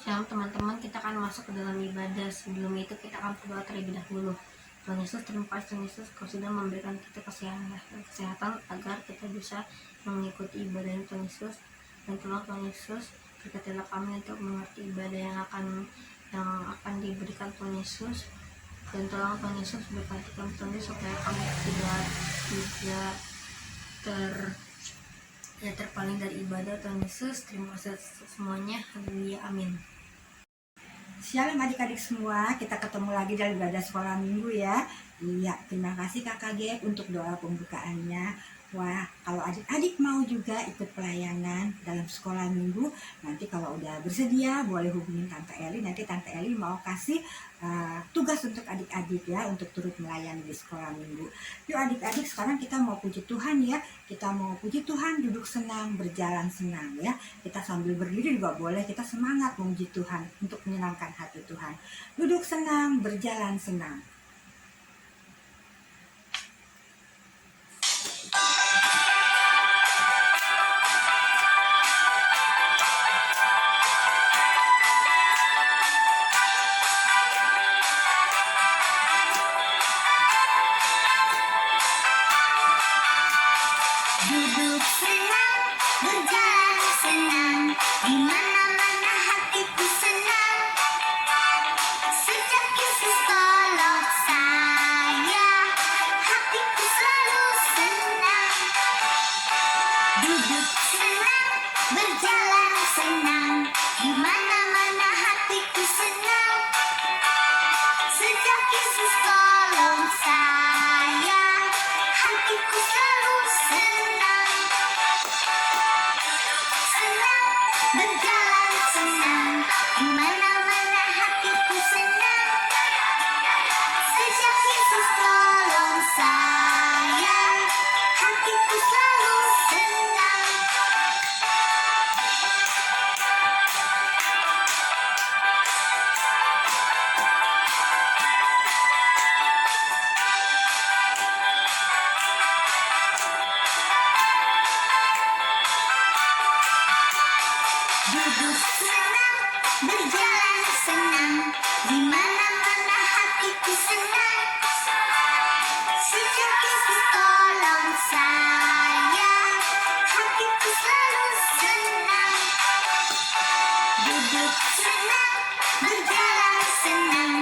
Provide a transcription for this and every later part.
Shalom teman-teman, kita akan masuk ke dalam ibadah. Sebelum itu kita akan berdoa terlebih dahulu. Tuhan Yesus, terima kasih Tuhan Yesus, Kau sudah memberikan kita kesehatan agar kita bisa mengikuti ibadah Tuhan Yesus. Dan tolong Tuhan Yesus, berkatilah kami untuk mengerti ibadah yang akan diberikan Tuhan Yesus. Dan tolong Tuhan Yesus, berkati kami Tuhan Yesus, supaya kami tidak terpaling dari ibadah Tuhan Yesus. Terima kasih semuanya. Haleluya, amin. Shalom adik-adik semua, kita ketemu lagi dalam ibadah sekolah minggu ya. Iya, terima kasih Kakak Gep untuk doa pembukaannya. Wah, kalau adik-adik mau juga ikut pelayanan dalam sekolah minggu, nanti kalau udah bersedia boleh hubungin Tante Eli. Nanti Tante Eli mau kasih tugas untuk adik-adik ya, untuk turut melayani di sekolah minggu. Yuk adik-adik, sekarang kita mau puji Tuhan ya. Kita mau puji Tuhan, duduk senang, berjalan senang ya. Kita sambil berdiri juga boleh, kita semangat memuji Tuhan untuk menyenangkan hati Tuhan. Duduk senang, berjalan senang. Duduk senang, berjalan senang, di mana-mana hatiku senang. Sejak Yesus tolong saya, hatiku selalu senang. Duduk senang, berjalan senang, di mana-mana hatiku senang. Sejak Yesus tolong saya, hatiku selalu senang. Senang, berjalan senang, di mana-mana hatiku senang. Sejak Yesus tolong saya, hatiku selalu senang. Duduk senang, berjalan senang, di mana-mana hatiku senang. Sejak Yesus tolong saya, hatiku selalu senang. Duduk senang, berjalan senang,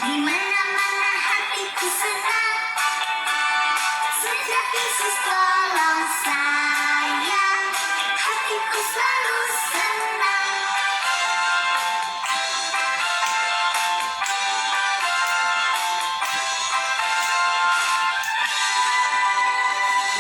di mana-mana hatiku senang. Sejak Yesus tolong saya, hatiku selalu senang.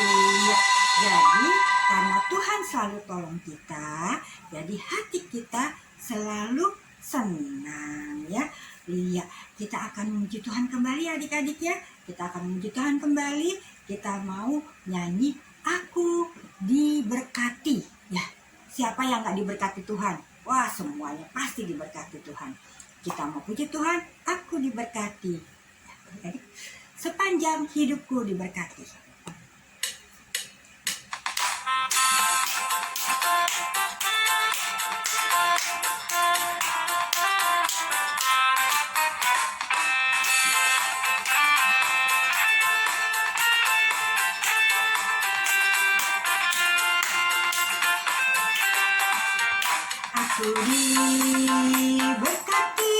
Iya, jadi karena Tuhan selalu tolong kita, jadi hati kita selalu senang ya. Iya, kita akan memuji Tuhan kembali adik-adik ya. Kita akan memuji Tuhan kembali. Kita mau nyanyi Aku Diberkati ya. Siapa yang gak diberkati Tuhan? Wah, semuanya pasti diberkati Tuhan. Kita mau puji Tuhan, aku diberkati. Sepanjang hidupku diberkati. Aku diberkati,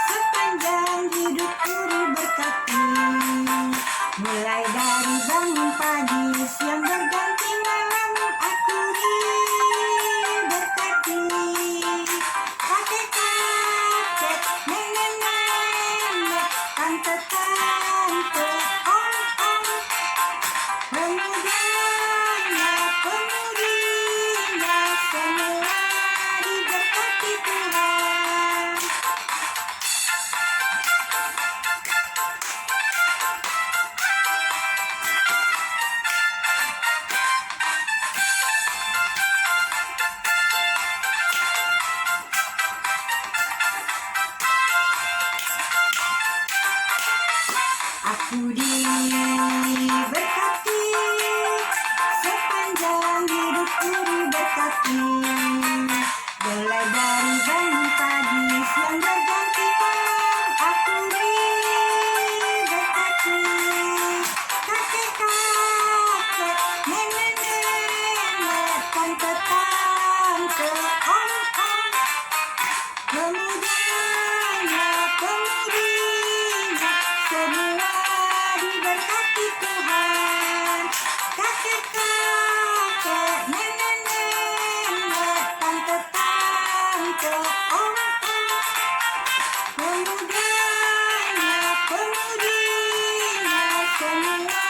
sepanjang hidupku diberkati. Mulai dari bangun pagi, siang berganti malam, aku diberkati. Kakek-kakek, nenek-nenek, tante-tante, om-om, pemudanya, pemudinya, semua diberkati Tuhan. Aku diberkati, sepanjang hidupku diberkati. Mulai dari bangun yang bergantian aku diberkati. Kakek-kakek, nenek-nenek, tante-tante, om-om, pemudanya, pemudinya, semua diberkati Tuhan. Kakek-kakek, nenek-nenek, tante-tante, om-om, pemudanya, pemudinya, semua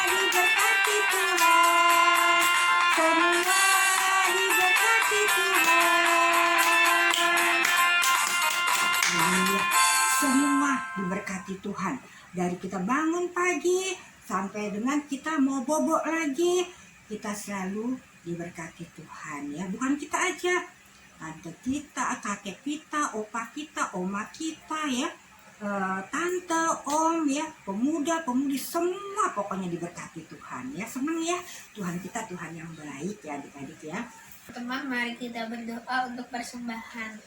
diberkati Tuhan. Semua diberkati Tuhan. Iya, semua diberkati Tuhan. Dari kita bangun pagi sampai dengan kita mau bobok lagi, kita selalu diberkati Tuhan ya. Bukan kita aja, tante kita, kakek kita, opa kita, oma kita ya, tante, om ya, pemuda, pemudi, semua pokoknya diberkati Tuhan ya. Senang ya, Tuhan kita Tuhan yang baik ya adik-adik ya. Teman, mari kita berdoa untuk persembahan.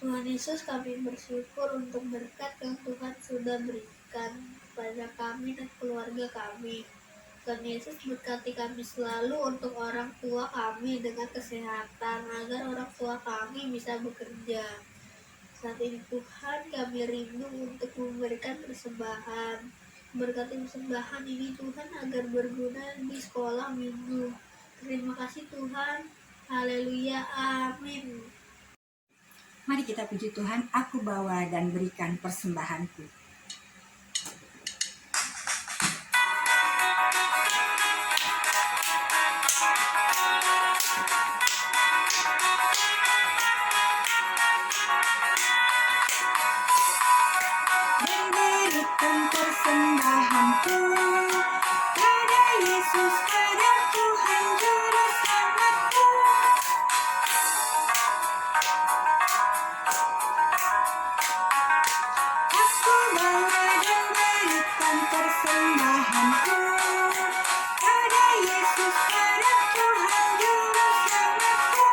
Tuhan Yesus, kami bersyukur untuk berkat yang Tuhan sudah berikan kepada kami dan keluarga kami. Tuhan Yesus, berkati kami selalu untuk orang tua kami dengan kesehatan, agar orang tua kami bisa bekerja. Saat ini Tuhan, kami rindu untuk memberikan persembahan. Berkati persembahan ini Tuhan agar berguna di sekolah minggu. Terima kasih Tuhan. Haleluya. Amin. Mari kita puji Tuhan, aku bawa dan berikan persembahanku. Dan berikan persembahanku pada Yesus, pada Tuhan Juru Selamatku. Aku bawa dan berikan persembahanku pada Yesus, pada Tuhan Juru Selamatku.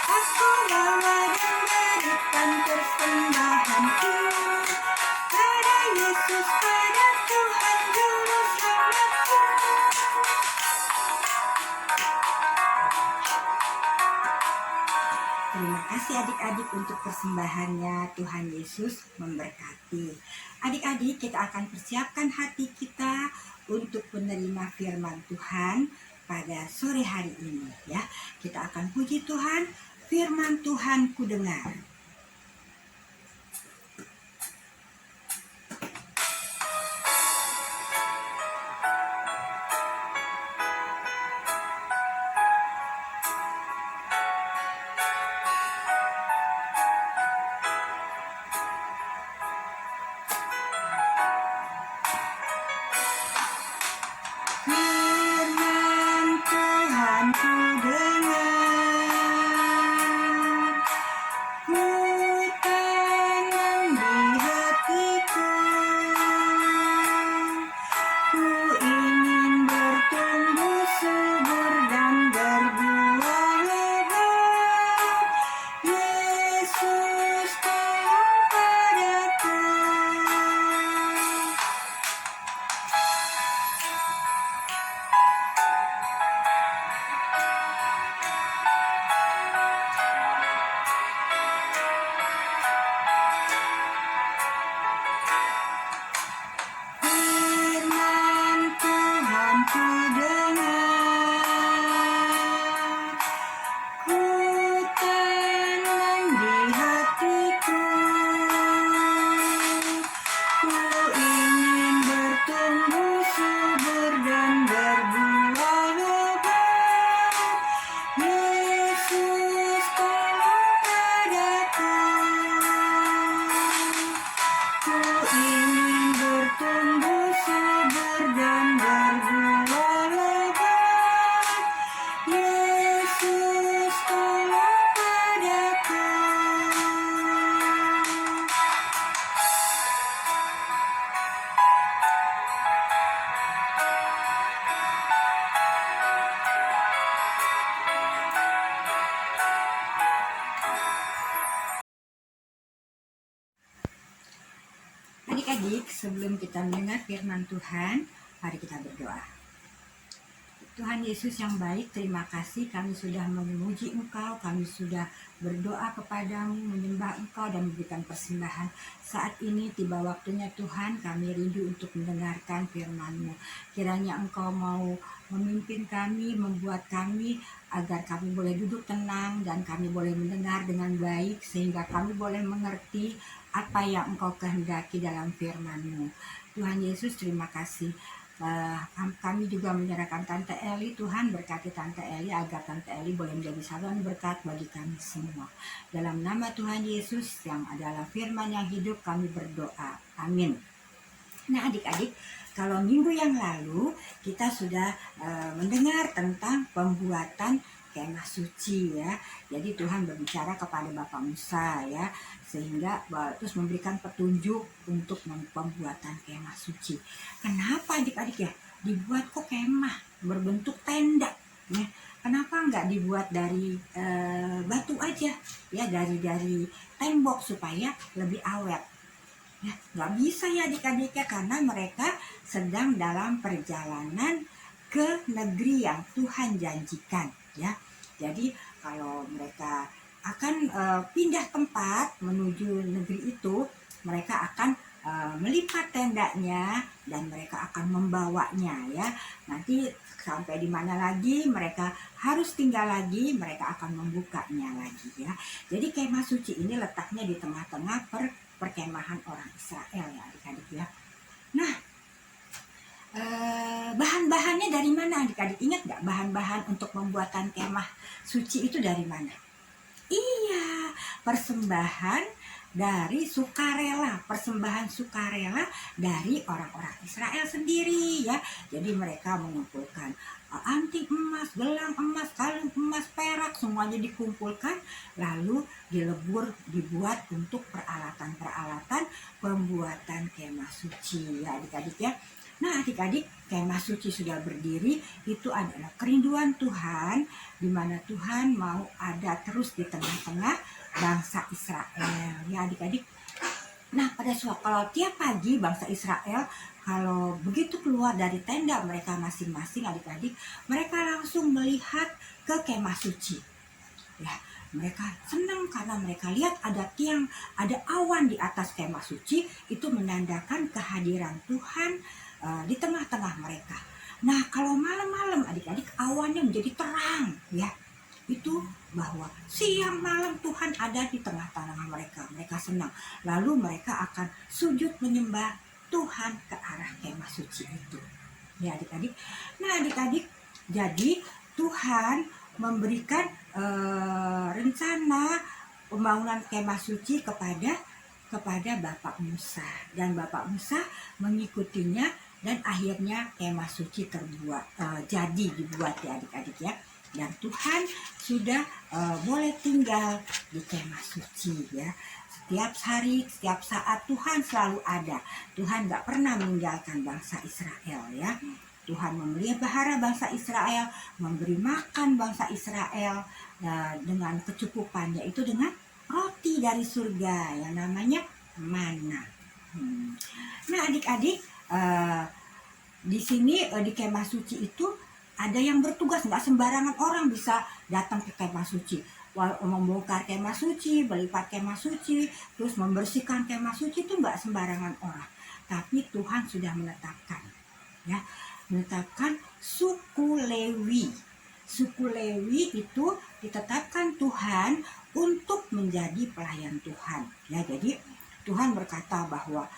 Aku bawa dan berikan persembahanku pada Yesus, pada Tuhan Juru Selamatku. Terima kasih adik-adik untuk persembahannya. Tuhan Yesus memberkati. Adik-adik, kita akan persiapkan hati kita untuk menerima firman Tuhan pada sore hari ini ya. Kita akan puji Tuhan, firman Tuhan ku dengar. Firman Tuhan ku dengar, ku tanam di hatiku, ku ingin bertumbuh subur dan berbuah lebat. Yesus tolong padaku. Firman Tuhan ku dengar, ku tanam di hatiku, adik-adik, sebelum kita mendengar firman Tuhan, mari kita berdoa. Tuhan Yesus yang baik, terima kasih kami sudah memuji Engkau, kami sudah berdoa kepadamu, menyembah Engkau dan memberikan persembahan. Saat ini tiba waktunya Tuhan, kami rindu untuk mendengarkan firman-Mu. Kiranya Engkau mau memimpin kami, membuat kami agar kami boleh duduk tenang dan kami boleh mendengar dengan baik sehingga kami boleh mengerti apa yang Engkau kehendaki dalam firman-Mu. Tuhan Yesus, terima kasih. Kami juga menyerahkan Tante Eli. Tuhan, berkati Tante Eli agar Tante Eli boleh menjadi saluran berkat bagi kami semua. Dalam nama Tuhan Yesus yang adalah firman yang hidup, kami berdoa. Amin. Nah adik-adik, kalau minggu yang lalu kita sudah mendengar tentang pembuatan kemah suci ya. Jadi Tuhan berbicara kepada Bapak Musa ya, sehingga terus memberikan petunjuk untuk pembuatan kemah suci. Kenapa adik-adik ya dibuat kok kemah berbentuk tenda ya? Kenapa nggak dibuat dari batu aja ya, dari tembok supaya lebih awet ya? Nggak bisa ya adik-adik ya, karena mereka sedang dalam perjalanan ke negeri yang Tuhan janjikan ya. Jadi kalau mereka akan pindah tempat menuju negeri itu, mereka akan melipat tendanya dan mereka akan membawanya ya. Nanti sampai di mana lagi mereka harus tinggal lagi, mereka akan membukanya lagi ya. Jadi kemah suci ini letaknya di tengah-tengah perkemahan orang Israel ya adik-adik ya. Nah, bahan-bahannya dari mana adik-adik? Ingat nggak bahan-bahan untuk pembuatan kemah suci itu dari mana? Iya, persembahan dari sukarela, persembahan sukarela dari orang-orang Israel sendiri ya. Jadi mereka mengumpulkan anting emas, gelang emas, kalung emas, perak, semuanya dikumpulkan lalu dilebur, dibuat untuk peralatan-peralatan pembuatan kemah suci ya adik-adik ya. Nah adik-adik, kemah suci sudah berdiri, itu adalah kerinduan Tuhan, di mana Tuhan mau ada terus di tengah-tengah bangsa Israel ya adik-adik. Nah pada suatu kalau tiap pagi bangsa Israel kalau begitu keluar dari tenda mereka masing-masing adik-adik, mereka langsung melihat ke kemah suci ya. Mereka senang karena mereka lihat ada tiang, ada awan di atas kemah suci, itu menandakan kehadiran Tuhan di tengah-tengah mereka. Nah kalau malam-malam adik-adik awannya menjadi terang ya, itu bahwa siang malam Tuhan ada di tengah-tengah mereka. Mereka senang, lalu mereka akan sujud menyembah Tuhan ke arah kemah suci itu ya adik-adik. Nah adik-adik, jadi Tuhan memberikan rencana pembangunan kemah suci kepada Bapak Musa, dan Bapak Musa mengikutinya dan akhirnya kemah suci dibuat ya adik-adik ya. Dan Tuhan sudah boleh tinggal di kemah suci ya. Setiap hari, setiap saat Tuhan selalu ada. Tuhan gak pernah meninggalkan bangsa Israel ya. Tuhan memelihara bangsa Israel, memberi makan bangsa Israel dengan kecukupannya, itu dengan roti dari surga yang namanya mana. Nah adik-adik, di sini di kemah suci itu ada yang bertugas, nggak sembarangan orang bisa datang ke kemah suci. Membongkar kemah suci, melipat kemah suci, terus membersihkan kemah suci itu nggak sembarangan orang. Tapi Tuhan sudah menetapkan suku Lewi. Suku Lewi itu ditetapkan Tuhan untuk menjadi pelayan Tuhan ya. Jadi Tuhan berkata bahwa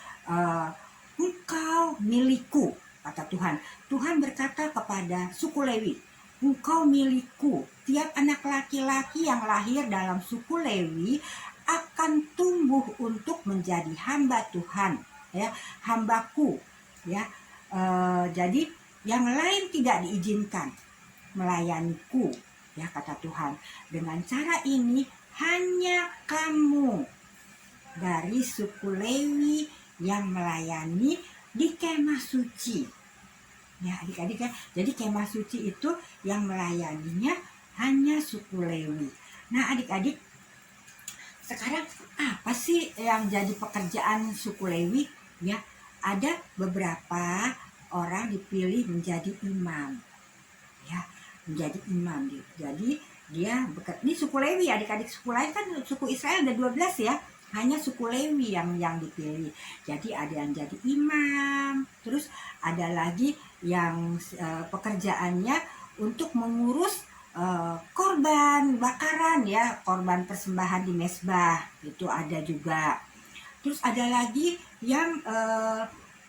engkau milikku, kata Tuhan. Tuhan berkata kepada suku Lewi, engkau milikku. Tiap anak laki-laki yang lahir dalam suku Lewi akan tumbuh untuk menjadi hamba Tuhan ya, hambaku ya. Jadi yang lain tidak diizinkan melayaniku ya, kata Tuhan. Dengan cara ini hanya kamu dari suku Lewi yang melayani di kemah suci ya adik-adik ya. Jadi kemah suci itu yang melayaninya hanya suku Lewi. Nah adik-adik, sekarang apa sih yang jadi pekerjaan suku Lewi ya, ada beberapa orang dipilih menjadi imam, ya, menjadi imam. Jadi dia ini suku Lewi, adik-adik, suku lain kan suku Israel ada 12 ya, hanya suku Lewi yang dipilih. Jadi ada yang jadi imam, terus ada lagi yang pekerjaannya untuk mengurus korban bakaran ya, korban persembahan di mezbah, itu ada juga. Terus ada lagi yang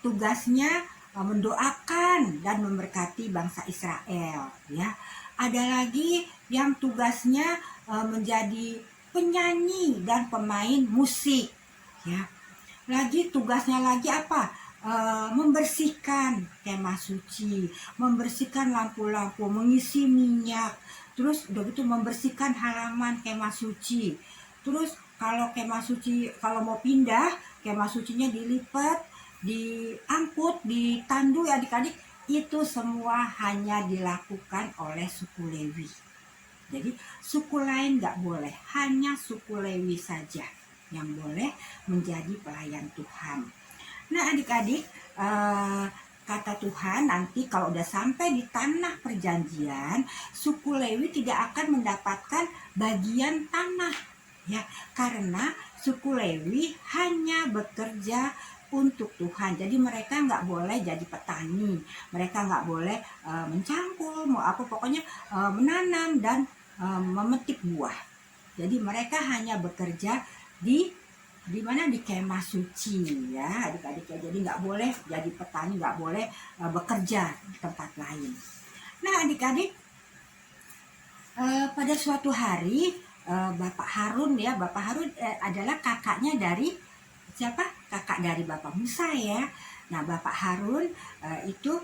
tugasnya mendoakan dan memberkati bangsa Israel ya. Ada lagi yang tugasnya menjadi penyanyi dan pemain musik ya. Lagi tugasnya lagi apa? Membersihkan kemah suci, membersihkan lampu-lampu, mengisi minyak, terus udah gitu membersihkan halaman kemah suci. Terus kalau kemah suci, kalau mau pindah, kemah sucinya dilipat, diangkut, ditandu ya adik-adik, itu semua hanya dilakukan oleh suku Lewi. Jadi suku lain nggak boleh, hanya suku Lewi saja yang boleh menjadi pelayan Tuhan. Nah adik-adik, kata Tuhan nanti kalau udah sampai di tanah perjanjian, suku Lewi tidak akan mendapatkan bagian tanah ya, karena suku Lewi hanya bekerja untuk Tuhan. Jadi mereka nggak boleh jadi petani, mereka nggak boleh mencangkul, mau apa pokoknya menanam dan memetik buah. Jadi mereka hanya bekerja di mana, di kemah suci ya adik-adik ya. Jadi nggak boleh jadi petani, nggak boleh bekerja di tempat lain. Nah adik-adik, pada suatu hari Bapak Harun ya, Bapak Harun adalah kakaknya dari siapa? Kakak dari Bapak Musa ya. Nah Bapak Harun itu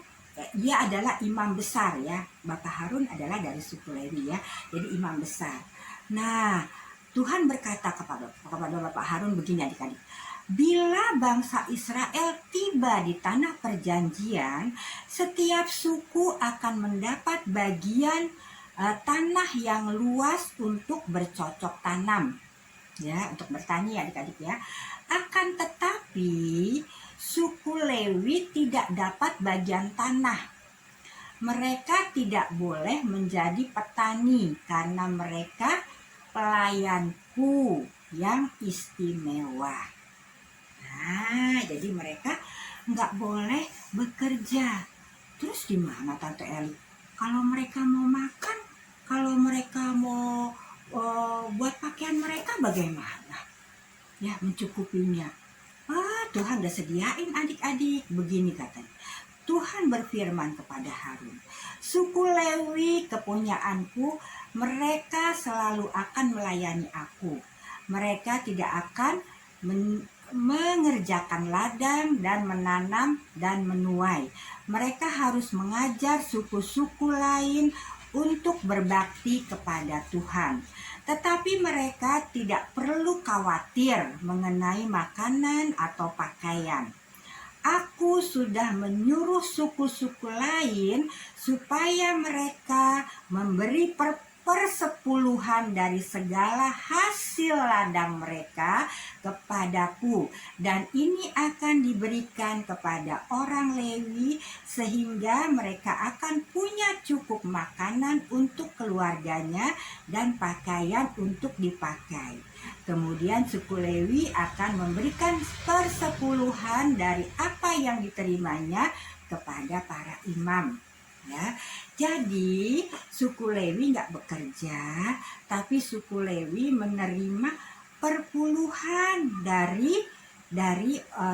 dia adalah imam besar ya. Bapak Harun adalah dari suku Lewi ya, jadi imam besar. Nah Tuhan berkata kepada Bapak Harun begini adik-adik, bila bangsa Israel tiba di tanah perjanjian, setiap suku akan mendapat bagian tanah yang luas untuk bercocok tanam ya, untuk bertani adik-adik ya. Akan tetapi suku Lewi tidak dapat bagian tanah. Mereka tidak boleh menjadi petani karena mereka pelayanku yang istimewa. Nah, jadi mereka nggak boleh bekerja. Terus gimana Tante Eli? Kalau mereka mau makan, kalau mereka mau buat pakaian mereka bagaimana? Ya, mencukupinya. Tuhan udah sediain adik-adik. Begini katanya. Tuhan berfirman kepada Harun, suku Lewi kepunyaanku, mereka selalu akan melayani aku. Mereka tidak akan mengerjakan ladang dan menanam dan menuai. Mereka harus mengajar suku-suku lain untuk berbakti kepada Tuhan. Tetapi mereka tidak perlu khawatir mengenai makanan atau pakaian. Aku sudah menyuruh suku-suku lain supaya mereka memberi persepuluhan dari segala hasil ladang mereka kepadaku, dan ini akan diberikan kepada orang Lewi sehingga mereka akan punya cukup makanan untuk keluarganya dan pakaian untuk dipakai. Kemudian suku Lewi akan memberikan persepuluhan dari apa yang diterimanya kepada para imam ya. Jadi suku Lewi nggak bekerja, tapi suku Lewi menerima perpuluhan dari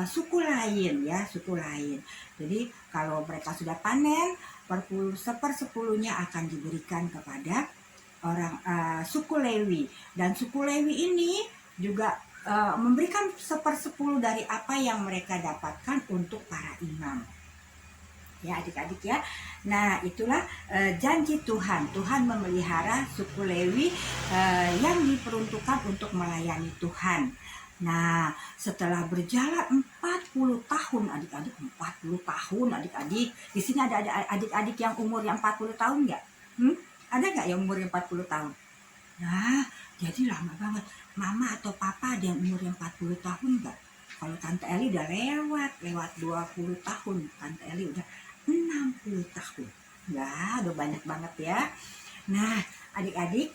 suku lain ya, suku lain. Jadi kalau mereka sudah panen, sepersepuluhnya akan diberikan kepada orang suku Lewi, dan suku Lewi ini juga memberikan sepersepuluh dari apa yang mereka dapatkan untuk para imam ya adik-adik ya. Nah itulah janji Tuhan. Tuhan memelihara suku Lewi yang diperuntukkan untuk melayani Tuhan. Nah setelah berjalan 40 tahun adik-adik, 40 tahun adik-adik. Di sini ada adik-adik yang umurnya 40 tahun nggak? Ada nggak yang umurnya 40 tahun? Nah jadi lama banget. Mama atau papa ada yang umurnya 40 tahun nggak? Kalau Tante Eli udah lewat 20 tahun, Tante Eli udah 60 tahun. Ya, udah banyak banget ya. Nah, adik-adik,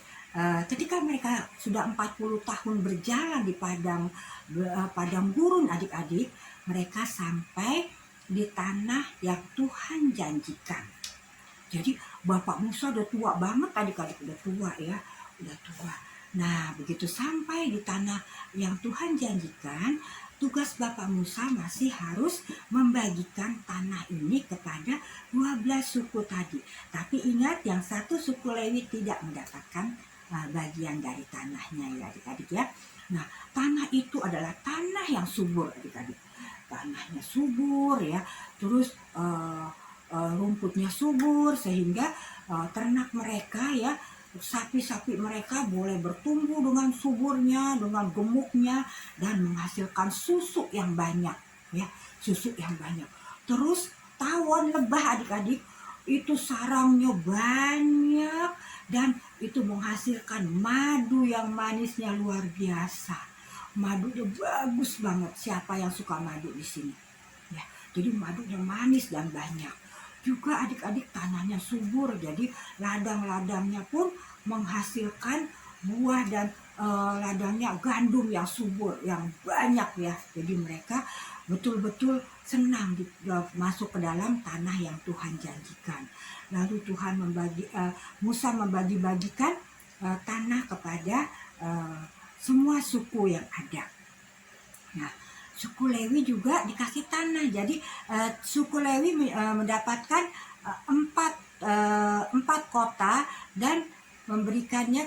ketika mereka sudah 40 tahun berjalan di padang gurun adik-adik, mereka sampai di tanah yang Tuhan janjikan. Jadi Bapak Musa udah tua banget adik-adik, udah tua ya, udah tua. Nah, begitu sampai di tanah yang Tuhan janjikan, tugas Bapak Musa masih harus membagikan tanah ini kepada 12 suku tadi. Tapi ingat, yang satu suku Lewi tidak mendapatkan bagian dari tanahnya ya adik-adik ya. Nah, tanah itu adalah tanah yang subur adik-adik. Tanahnya subur ya, terus rumputnya subur sehingga ternak mereka ya, sapi-sapi mereka boleh bertumbuh dengan suburnya, dengan gemuknya, dan menghasilkan susu yang banyak ya, susu yang banyak. Terus tawon lebah adik-adik itu sarangnya banyak dan itu menghasilkan madu yang manisnya luar biasa. Madunya bagus banget. Siapa yang suka madu di sini? Ya, jadi madunya manis dan banyak. Juga adik-adik tanahnya subur, jadi ladang-ladangnya pun menghasilkan buah dan ladangnya gandum yang subur, yang banyak ya. Jadi mereka betul-betul senang masuk ke dalam tanah yang Tuhan janjikan. Lalu Tuhan Musa membagi-bagikan tanah kepada semua suku yang ada. Nah, suku Lewi juga dikasih tanah. Jadi suku Lewi mendapatkan empat kota dan memberikannya.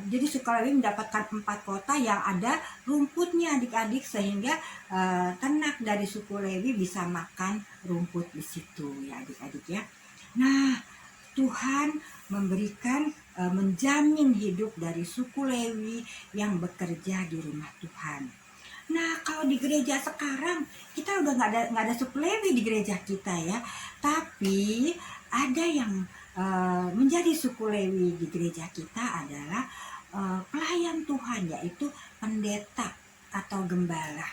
Jadi suku Lewi mendapatkan 4 kota yang ada rumputnya adik-adik, sehingga ternak dari suku Lewi bisa makan rumput di situ ya adik-adik ya. Nah, Tuhan memberikan menjamin hidup dari suku Lewi yang bekerja di rumah Tuhan. Nah, kalau di gereja sekarang kita udah nggak ada suku Lewi di gereja kita ya, tapi ada yang menjadi suku Lewi di gereja kita adalah pelayan Tuhan, yaitu pendeta atau gembala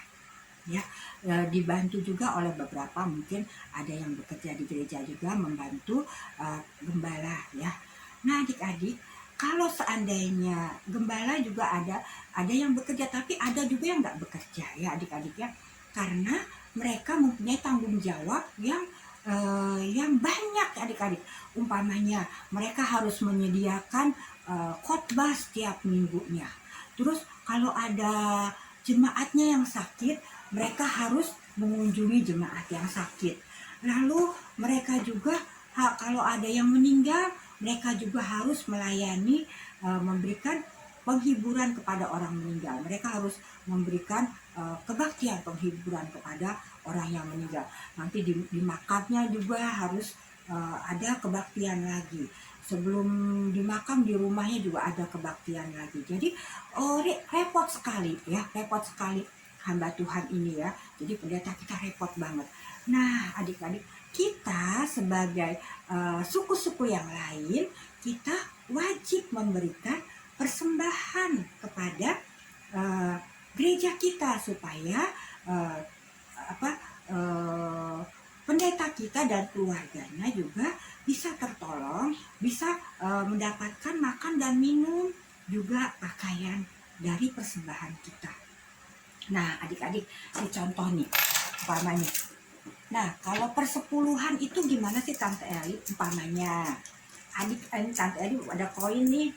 ya. Dibantu juga oleh beberapa, mungkin ada yang bekerja di gereja juga membantu gembala ya. Nah adik-adik, kalau seandainya gembala juga ada yang bekerja, tapi ada juga yang nggak bekerja ya adik-adik ya, karena mereka mempunyai tanggung jawab yang banyak adik-adik. Umpamanya mereka harus menyediakan khotbah setiap minggunya. Terus kalau ada jemaatnya yang sakit, mereka harus mengunjungi jemaat yang sakit. Lalu mereka juga kalau ada yang meninggal, mereka juga harus melayani, memberikan penghiburan kepada orang meninggal. Mereka harus memberikan kebaktian penghiburan kepada orang yang meninggal. Nanti di makamnya juga harus ada kebaktian lagi. Sebelum dimakam di rumahnya juga ada kebaktian lagi. Jadi repot sekali ya, repot sekali hamba Tuhan ini ya. Jadi pendeta kita repot banget. Nah adik-adik, kita sebagai suku-suku yang lain, kita wajib memberikan persembahan kepada gereja kita supaya pendeta kita dan keluarganya juga bisa tertolong, bisa mendapatkan makan dan minum, juga pakaian dari persembahan kita. Nah adik-adik, si contoh nih umpamanya. Nah kalau persepuluhan itu gimana sih Tante Eli? Umpamanya Tante Eli ada koin nih,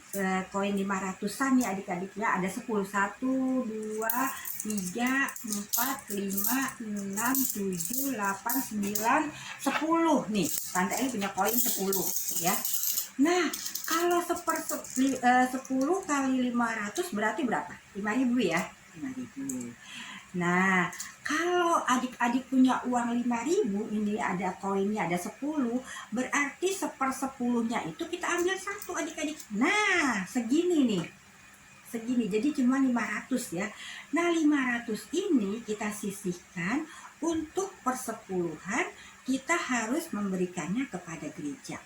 koin 500-an nih adik-adik ya. Ada 10, 1, 2, 3, 4, 5, 6, 7, 8, 9, 10 nih. Tante Eli punya koin 10 ya. Nah kalau 10 kali 500 berarti berapa? 5.000 ya, 5.000. Nah kalau adik-adik punya uang 5.000, ini ada koinnya ada 10, berarti 1/10-nya itu kita ambil 1 adik-adik. Nah segini nih, segini, jadi cuma 500 ya. Nah 500 ini kita sisihkan untuk persepuluhan, kita harus memberikannya kepada gereja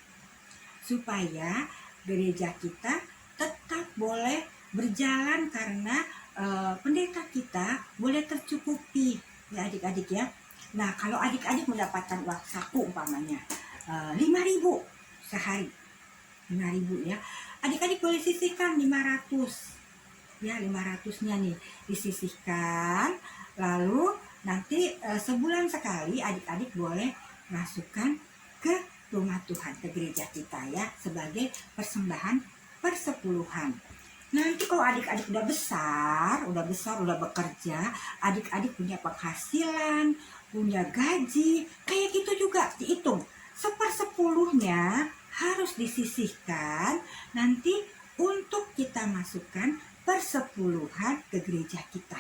supaya gereja kita tetap boleh berjalan, karena pendeta kita boleh tercukupi ya adik-adik ya. Nah kalau adik-adik mendapatkan uang saku umpamanya 5.000 sehari, 5.000 ya, adik-adik boleh sisihkan 500 ya, 500-nya nih disisihkan, lalu nanti sebulan sekali adik-adik boleh masukkan ke rumah Tuhan, ke gereja kita ya, sebagai persembahan persepuluhan. Nanti kalau adik-adik udah besar, udah bekerja, adik-adik punya penghasilan, punya gaji, kayak gitu juga dihitung. 1/10-nya harus disisihkan nanti untuk kita masukkan persepuluhan ke gereja kita.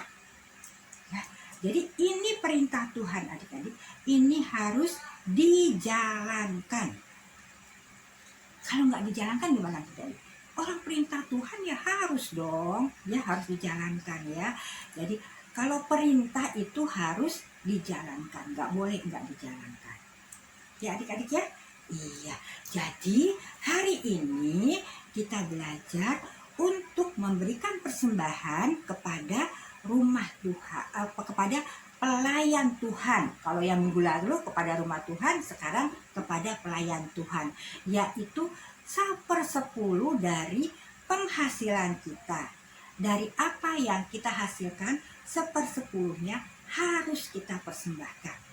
Ya, jadi ini perintah Tuhan adik-adik, ini harus dijalankan. Kalau nggak dijalankan gimana adik-adik? Orang perintah Tuhan ya harus dong, ya harus dijalankan ya. Jadi kalau perintah itu harus dijalankan, nggak boleh nggak dijalankan. Ya adik-adik ya. Iya. Jadi hari ini kita belajar untuk memberikan persembahan kepada rumah Tuhan, kepada pelayan Tuhan. Kalau yang minggu lalu kepada rumah Tuhan, sekarang kepada pelayan Tuhan, yaitu 1/10 dari penghasilan kita. Dari apa yang kita hasilkan, 1/10-nya harus kita persembahkan.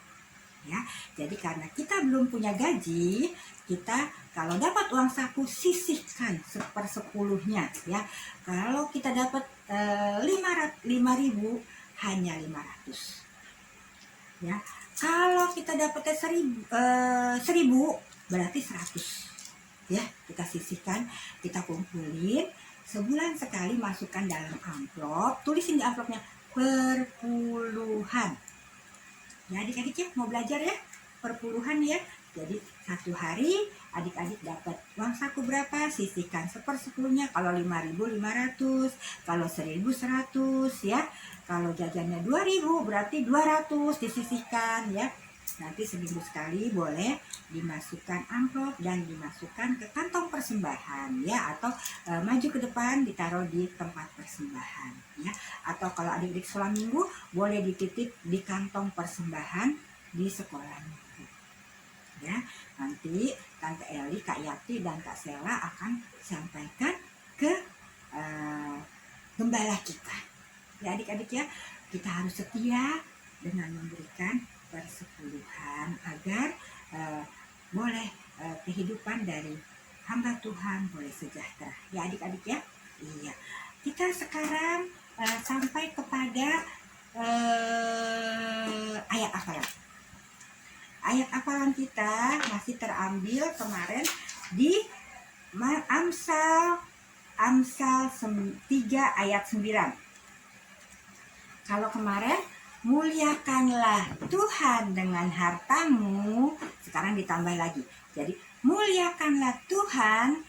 Ya, jadi karena kita belum punya gaji, kita kalau dapat uang saku sisihkan 1/10-nya ya. Kalau kita dapat 5.000 hanya 500. Ya. Kalau kita dapat 1.000 berarti 100. Ya, kita sisihkan, kita kumpulin, sebulan sekali masukkan dalam amplop, tulisin di amplopnya perpuluhan. Ya adik-adik ya, mau belajar ya, perpuluhan ya. Jadi satu hari adik-adik dapat uang saku berapa, sisihkan 1/10-nya. Kalau 5.000 500, kalau 1.000 100 ya. Kalau jajannya 2.000 berarti 200 disisihkan ya. Nanti seminggu sekali boleh dimasukkan amplop dan dimasukkan ke kantong persembahan ya, atau maju ke depan ditaruh di tempat persembahan ya. Atau kalau adik-adik sekolah minggu boleh dititip di kantong persembahan di sekolah minggu ya. Nanti Tante Eli, Kak Yati dan Kak Sela akan sampaikan ke gembala kita ya adik-adik ya. Kita harus setia dengan memberikan persepuluhan agar boleh kehidupan dari hamba Tuhan boleh sejahtera ya adik-adik ya. Iya, kita sekarang sampai kepada ayat hafalan. Ayat hafalan kita masih terambil kemarin di Amsal 3 ayat 9. Kalau kemarin muliakanlah Tuhan dengan hartamu, sekarang ditambah lagi. Jadi muliakanlah Tuhan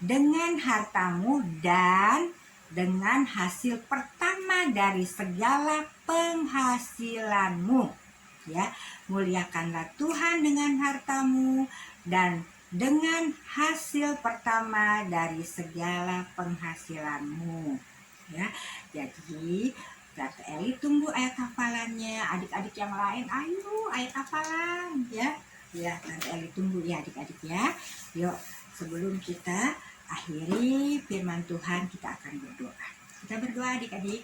dengan hartamu dan dengan hasil pertama dari segala penghasilanmu. Ya, muliakanlah Tuhan dengan hartamu dan dengan hasil pertama dari segala penghasilanmu. Ya, jadi Tante Eli tunggu ayat hafalannya. Adik-adik yang lain, ayo ayat hafalan ya. Ya, Tante Eli tunggu ya adik-adik ya. Yuk, sebelum kita akhiri firman Tuhan, kita akan berdoa. Kita berdoa adik-adik.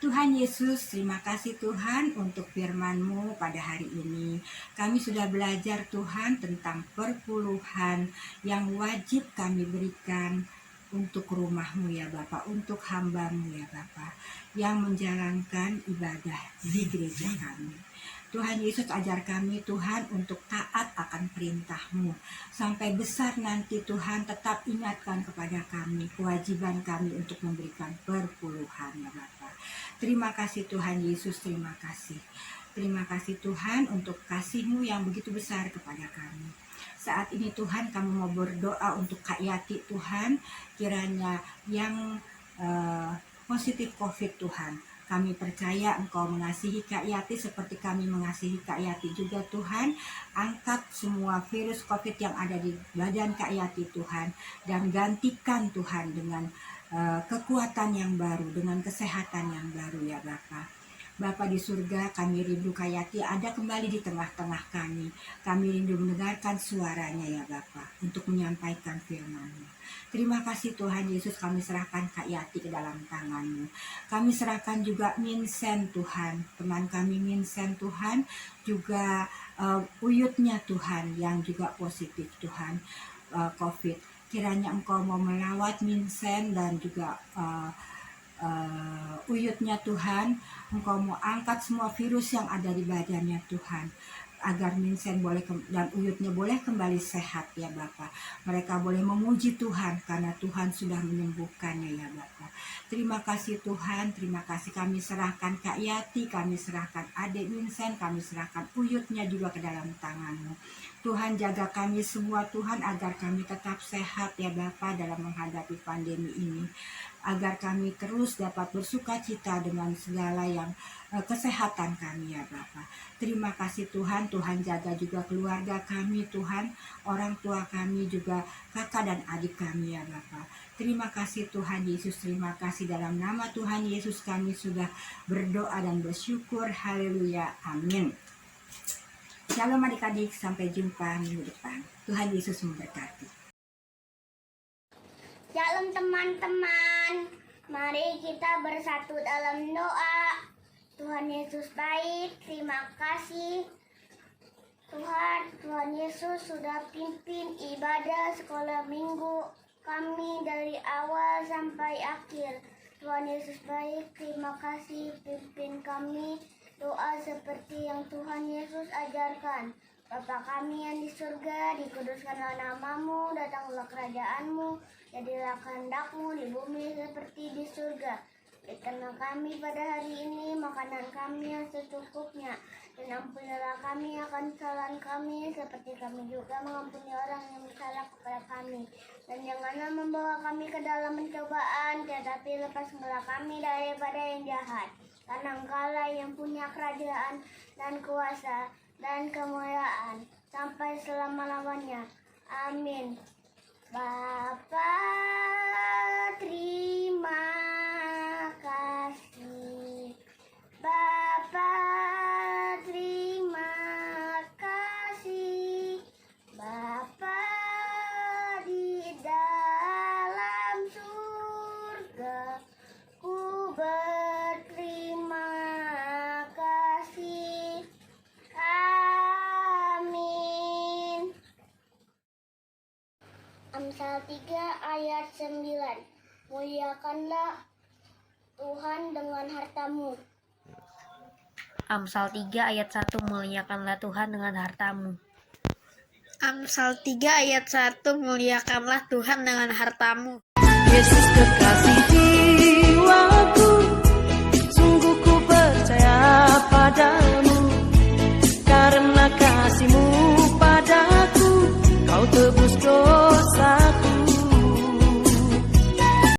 Tuhan Yesus, terima kasih Tuhan untuk firman-Mu pada hari ini. Kami sudah belajar Tuhan tentang perpuluhan yang wajib kami berikan untuk rumah-Mu ya Bapa, untuk hamba-Mu ya Bapa, yang menjalankan ibadah di gereja kami. Tuhan Yesus, ajar kami Tuhan untuk taat akan perintah-Mu. Sampai besar nanti Tuhan tetap ingatkan kepada kami kewajiban kami untuk memberikan perpuluhan ya Bapa. Terima kasih Tuhan Yesus, terima kasih. Terima kasih Tuhan untuk kasih-Mu yang begitu besar kepada kami. Saat ini Tuhan kami mau berdoa untuk Kak Yati Tuhan, kiranya yang positif COVID Tuhan. Kami percaya Engkau mengasihi Kak Yati seperti kami mengasihi Kak Yati juga Tuhan. Angkat semua virus COVID yang ada di badan Kak Yati Tuhan. Dan gantikan Tuhan dengan kekuatan yang baru, dengan kesehatan yang baru ya Bapa. Bapa di surga, kami rindu Kayati ada kembali di tengah-tengah kami. Kami rindu mendengarkan suaranya ya Bapa, untuk menyampaikan firman-Mu. Terima kasih Tuhan Yesus, kami serahkan Kayati ke dalam tangan-Mu. Kami serahkan juga Minsen Tuhan, teman kami Minsen Tuhan, juga Uyutnya Tuhan yang juga positif Tuhan COVID. Kiranya Engkau mau melawat Minsen dan juga Uyutnya Tuhan. Engkau mau angkat semua virus yang ada di badannya Tuhan, agar Minsen boleh dan Uyutnya boleh kembali sehat ya Bapa. Mereka boleh memuji Tuhan karena Tuhan sudah menyembuhkannya ya Bapa. Terima kasih Tuhan, terima kasih. Kami serahkan Kak Yati, kami serahkan adik Minsen, kami serahkan Uyutnya juga ke dalam tangan-Mu. Tuhan jaga kami semua Tuhan, agar kami tetap sehat ya Bapa dalam menghadapi pandemi ini, agar kami terus dapat bersuka cita dengan segala yang kesehatan kami ya Bapa. Terima kasih Tuhan, Tuhan jaga juga keluarga kami Tuhan, orang tua kami juga, kakak dan adik kami ya Bapa. Terima kasih Tuhan Yesus, terima kasih dalam nama Tuhan Yesus kami sudah berdoa dan bersyukur. Haleluya, amin. Shalom adik-adik, sampai jumpa minggu depan. Tuhan Yesus memberkati. Shalom teman-teman, mari kita bersatu dalam doa. Tuhan Yesus baik, terima kasih Tuhan Yesus sudah pimpin ibadah sekolah minggu kami dari awal sampai akhir. Tuhan Yesus baik, terima kasih pimpin kami doa seperti yang Tuhan Yesus ajarkan. Bapa kami yang di surga, dikuduskanlah namamu, datanglah kerajaanmu, jadilah kehendak-Mu di bumi seperti di surga. Berikanlah kami pada hari ini makanan kami yang secukupnya, dan ampunilah kami akan kesalahan kami, seperti kami juga mengampuni orang yang bersalah kepada kami. Dan janganlah membawa kami ke dalam pencobaan, tetapi lepaskanlah kami daripada yang jahat. Karena Engkaulah yang punya kerajaan dan kuasa dan kemuliaan sampai selama-lamanya. Amin. Bapa, terima kasih. Bapa, terima kasih. Bapa di dalam surga, ku berterima kasih. Amin. Amsal 3 ayat 9. Muliakanlah Tuhan dengan hartamu. Amsal 3 ayat 1, muliakanlah Tuhan dengan hartamu. Amsal 3 ayat 1, muliakanlah Tuhan dengan hartamu. Yesus kekasih jiwaku.